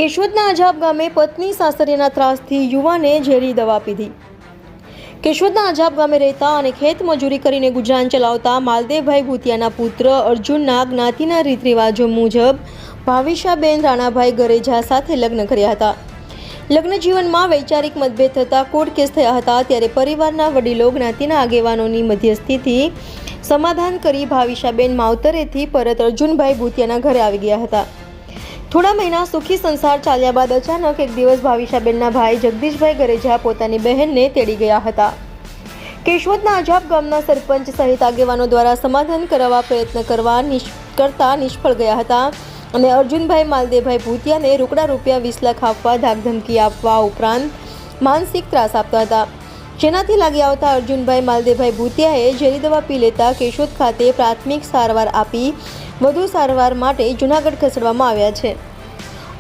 કેશોદના અજાબ ગામે પત્ની સાસરિયાના ત્રાસથી યુવાને ઝેરી દવા પીધી। કેશોદના અજાબ ગામે રહેતા અને ખેત મજૂરી કરીને ગુજરાન ચલાવતા માલદેવભાઈ ભૂતિયાના પુત્ર અર્જુનના જ્ઞાતિના રીત રિવાજો મુજબ ભાવિશાબેન રાણાભાઈ ગરેજા સાથે લગ્ન કર્યા હતા। લગ્ન જીવનમાં વૈચારિક મતભેદ થતા કોર્ટ કેસ થયા હતા। ત્યારે પરિવારના વડીલો જ્ઞાતિના આગેવાનોની મધ્યસ્થીથી સમાધાન કરી ભાવિશાબેન માવતરેથી પરત અર્જુનભાઈ ભૂતિયાના ઘરે આવી ગયા હતા। થોડા મહિના સુખી સંસાર ચાલ્યા બાદ અચાનક એક દિવસ ભાવિશાબેનના ભાઈ જગદીશભાઈ ગરેજા પોતાની બહેનને તેડી ગયા હતા। કેશોદના અજાબ ગામના સરપંચ સહિત આગેવાનો દ્વારા સમાધાન કરાવવા પ્રયત્ન કરતા નિષ્ફળ ગયા હતા અને અર્જુનભાઈ માલદેવભાઈ ભૂતિયાને રોકડા રૂપિયા 20 લાખ આપવા ધાકધમકી આપવા ઉપરાંત માનસિક ત્રાસ આપતા હતા। જેનાથી લાગી આવતા અર્જુનભાઈ માલદેવભાઈ ભૂતિયાએ ઝેરી દવા પી લેતા કેશોદ ખાતે પ્રાથમિક સારવાર આપી વધુ સારવાર માટે જૂનાગઢ ખસેડવામાં આવ્યા છે।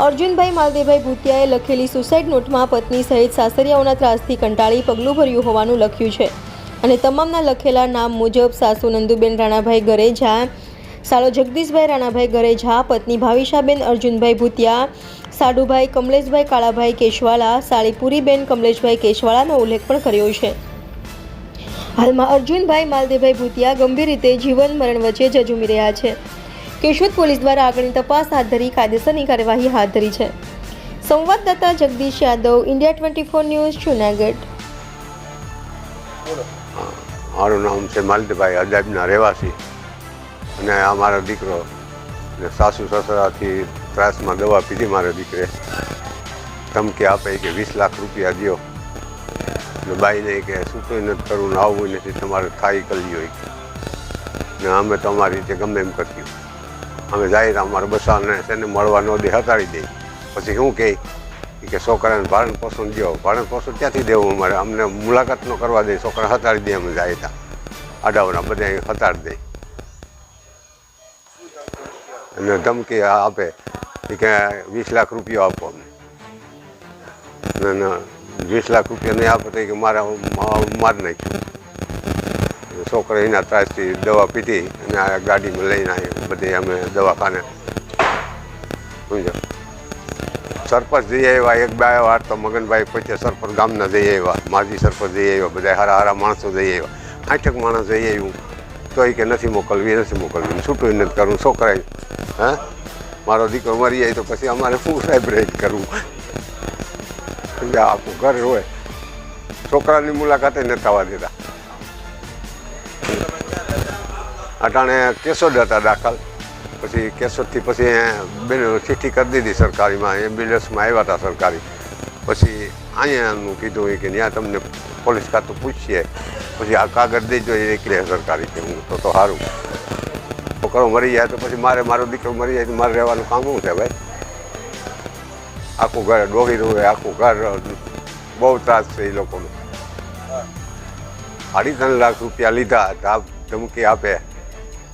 અર્જુનભાઈ માલદેવભાઈ ભૂતિયાએ લખેલી સુસાઇડ નોટમાં પત્ની સહિત સાસરિયાઓના ત્રાસથી કંટાળી પગલું ભર્યું હોવાનું લખ્યું છે અને તમામના લખેલા નામ મુજબ સાસુ નંદુબેન રાણાભાઈ ગરેજા, સાળો જગદીશભાઈ રાણાભાઈ ગરેજા, પત્ની ભાવિશાબેન અર્જુનભાઈ ભૂતિયા, સાડુભાઈ કમલેશભાઈ કાળાભાઈ કેશવાળા, સાળી પુરીબેન કમલેશભાઈ કેશવાળાનો ઉલ્લેખ પણ કર્યો છે। હાલમાં અર્જુનભાઈ માલદેવભાઈ ભૂતિયા ગંભીર રીતે જીવન મરણ વચ્ચે ઝઝૂમી રહ્યા છે। કેશોદ પોલીસ દ્વારા આગળની તપાસ હાથ ધરી કાયદેસરની કાર્યવાહી હાથ ધરી છે। સંવાદદાતા જગદીશ યાદવ, ઇન્ડિયા 24 ન્યૂઝ, જૂનાગઢ। મારું નામ છે માલદેવભાઈ, અજાબના રહેવાસી અને આ મારો દીકરો સાસુ સસરાથી ત્રાસમાં દવા પીધી મારા દીકરે ધમકી આપે કે 20 લાખ રૂપિયા દો ને બાઈને કે સૂતું નથી કરવું ને આવવું નથી, તમારે થાય કરી હોય ને અમે તમારી રીતે ગમે એમ કરતી અમે જાહેર અમારા બસાને તેને મળવા ન દે, હટાડી દે। પછી શું કહે કે છોકરાને ભારણ પોષણ દો, ભારણ પોષણ ક્યાંથી દેવું, અમારે અમને મુલાકાત ન કરવા દે, છોકરા હટાડી દે, અમે જાય હતા આડાવડા બધા હટાડી દે અને ધમકી આપે કે 20 લાખ રૂપિયા આપો અમને, 20 લાખ રૂપિયા નહીં આપે તો કે મારે મારી નાખ્યું। છોકરા એના ત્રાસથી દવા પીધી અને આ ગાડીમાં લઈને આવી બધી અમે દવાખાને સમજો સરપંચ જઈ આવ્યા, એક બે વાર તો મગનભાઈ પછી સરપંચ ગામના જઈ આવ્યા, માજી સરપંચ જઈ આવ્યા, બધા હારા માણસો જઈ આવ્યા, 8 માણસ જઈ આવ્યું તો એ કે નથી મોકલવી, છૂટું નથી કરવું। છોકરાએ હા મારો દીકરો મરી જાય તો પછી અમારે શું સાહેબ રહી કરવું, આખું ઘર હોય, છોકરાની મુલાકાતે નથી આવવા દેતા। અટાણે કેશોદ હતા દાખલ, પછી કેશોદથી પછી બેન ચિઠ્ઠી કરી દીધી સરકારીમાં, એમ્બ્યુલન્સમાં આવ્યા હતા સરકારી, પછી અહીંયાનું કીધું કે ત્યાં તમને પોલીસ ખાતું પૂછીએ, પછી આ કાગળ દેજો એ કહે સરકારી કે હું તો સારું, છોકરો મરી જાય તો પછી મારો દીકરો મરી જાય તો મારે રહેવાનું કામ શું છે ભાઈ? આખું ઘર ડોહી રોવે, આખું ઘર બહુ ત્રાસ છે એ લોકોનો। 3.5 લાખ રૂપિયા લીધા, ધમકી આપે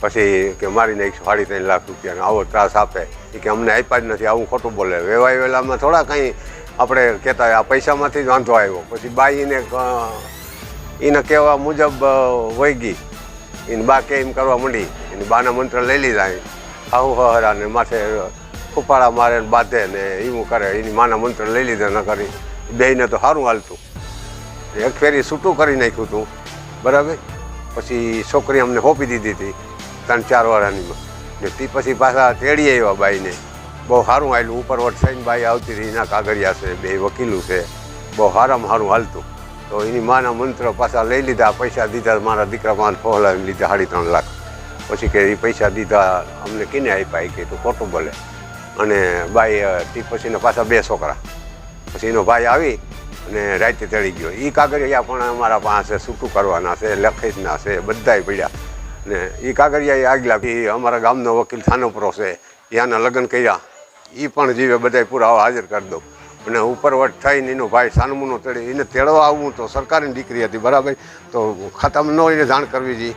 પછી કે મારી નાખીશું 3.5 લાખ રૂપિયાનો આવો ત્રાસ આપે એ કે અમને આપ્યા જ નથી, આવું ખોટું બોલે। વેવાય વેલામાં થોડા કંઈ આપણે કહેતા આ પૈસામાંથી જ વાંધો આવ્યો, પછી બાઈને એને કહેવા મુજબ વહી ગઈ, એને બા કે એમ કરવા માંડી, એની બાના મંત્ર લઈ લીધા, આવું હરા ને માથે ફૂફાડા મારે બાંધે ને એવું કરે, એની માના મંત્ર લઈ લીધા ન કરી બેયને તો સારું હાલતું, એક ફેરી છૂટું કરી નાખ્યું હતું બરાબર। પછી છોકરી અમને સોંપી દીધી હતી 3-4 વર્ષની ને તે પછી પાછા તેડી આવ્યા બાઈને, બહુ સારું હાલ્યું, ઉપરવટ થઈને બાઈ આવતી રહી, એના કાગળિયા છે, 2 વકીલું છે, બહુ સારામાં સારું હાલતું। તો એની માના મંત્ર પાછા લઈ લીધા, પૈસા દીધા, મારા દીકરા પાસે ફોલાવી લીધા 3.5 લાખ, પછી કે એ પૈસા દીધા અમને કેને આપ્યા કે તું ખોટું બોલે, અને બાઈ તે પછીના પાછા 2 છોકરા, પછી એનો ભાઈ આવી અને રાતે ચડી ગયો। એ કાગળિયા પણ અમારા પાસે છૂટું કરવાના છે, લખીના છે, બધાય પડ્યા ને એ કાગળિયા આગલા એ અમારા ગામનો વકીલ થાનોપરો છે, ત્યાંના લગ્ન કર્યા, એ પણ જીવે બધાય પુરાવા હાજર કરી દઉં। અને ઉપરવટ થઈને એનો ભાઈ સાનમુનો તેડી, એને તેડવા આવવું તો સરકારની દીકરી હતી બરાબર, તો ખાતામાં ન એને જાણ કરવી જોઈએ।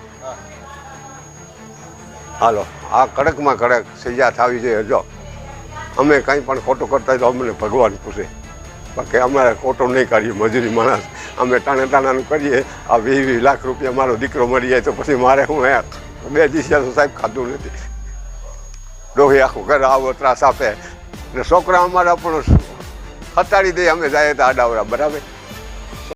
હાલો આ કડકમાં કડક સજા થવી જોઈએ। જો અમે કંઈ પણ ખોટું કરતા હોય તો અમને ભગવાન પૂછે, બાકી અમારે ખોટો નહીં કાઢીએ, મજૂરી માણસ અમે ટાણાનું કરીએ। આ 20 લાખ રૂપિયા મારો દીકરો મરી જાય તો પછી મારે શું 2 દિવસ સાહેબ ખાધું નથી, ડોહી આખું ઘર આવો ત્રાસ આપે, ને છોકરા અમારા પણ હતાડી દે અમે જાય તો આડાવડા બરાબર.